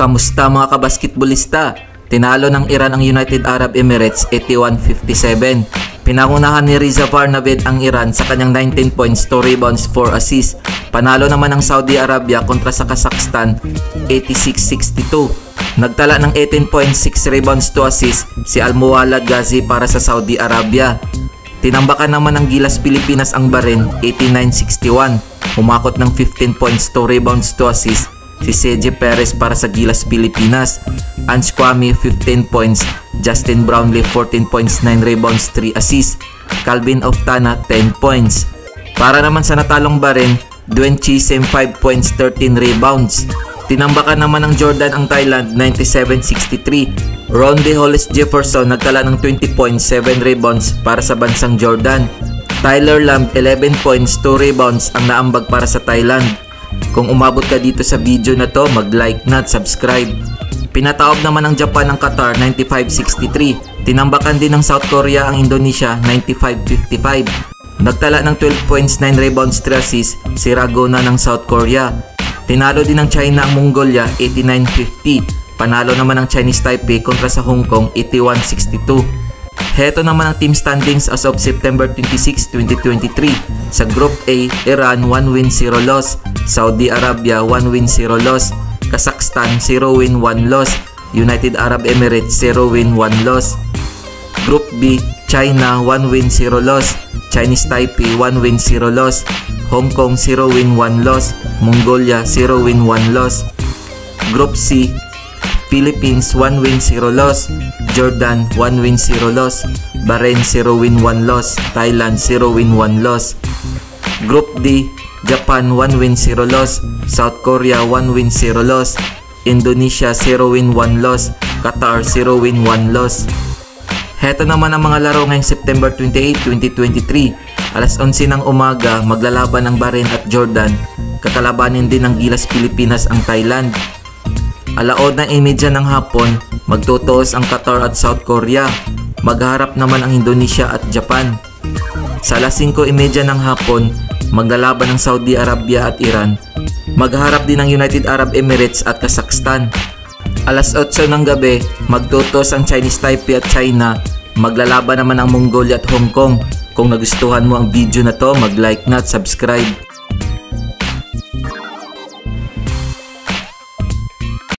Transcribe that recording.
Kamusta mga kabasketbolista? Tinalo ng Iran ang United Arab Emirates 81-57. Pinangunahan ni Reza Varnaved ang Iran sa kanyang 19 points, 2 rebounds, 4 assists. Panalo naman ng Saudi Arabia kontra sa Kazakhstan 86-62. Nagtala ng 18 points, 6 rebounds, 2 assists si Al-Muwallad Ghazi para sa Saudi Arabia. Tinambakan naman ng Gilas Pilipinas ang Bahrain 89-61. Humakot ng 15 points, 2 rebounds, 2 assists si Seje Perez para sa Gilas Pilipinas. Ange Kwame 15 points, Justin Brownlee 14 points, 9 rebounds, 3 assists. Calvin Oftana 10 points. Para naman sa natalong Bahrain, Dwayne Chisem 5 points, 13 rebounds. Tinambakan naman ng Jordan ang Thailand 97-63. Ronde Hollis Jefferson nagtala ng 20 points, 7 rebounds para sa bansang Jordan. Tyler Lamb 11 points, 2 rebounds ang naambag para sa Thailand. Kung umabot ka dito sa video na to, mag-like na at subscribe. Pinataob naman ng Japan ng Qatar 95-63. Tinambakan din ng South Korea ang Indonesia 95-55. Nagtala ng 12 points, 9 rebounds, 3 assists si Ragona ng South Korea. Tinalo din ng China ang Mongolia 89-50. Panalo naman ng Chinese Taipei kontra sa Hong Kong 81-62. Heto naman ang team standings as of September 26, 2023. Sa Group A, Iran 1 win 0 loss, Saudi Arabia 1 win 0 loss, Kazakhstan 0 win 1 loss, United Arab Emirates 0 win 1 loss. Group B, China 1 win 0 loss, Chinese Taipei 1 win 0 loss, Hong Kong 0 win 1 loss, Mongolia 0 win 1 loss. Group C, Philippines 1 win 0 loss, Jordan 1 win 0 loss, Bahrain 0 win 1 loss, Thailand 0 win 1 loss. Group D, Japan 1 win 0 loss, South Korea 1 win 0 loss, Indonesia 0 win 1 loss, Qatar 0 win 1 loss. Heto naman ang mga laro ngayong September 28, 2023. Alas 11 ng umaga, maglalaban ang Bahrain at Jordan. Kakalabanin din ng Gilas Pilipinas ang Thailand. Alaod ng imedya ng hapon, magtutuos ang Qatar at South Korea. Magharap naman ang Indonesia at Japan. Sa alas 5:30 ng hapon, maglalaban ang Saudi Arabia at Iran. Magharap din ang United Arab Emirates at Kazakhstan. Alas 8 ng gabi, magtutuos ang Chinese Taipei at China. Maglalaban naman ang Mongolia at Hong Kong. Kung nagustuhan mo ang video na to, mag-like na at subscribe.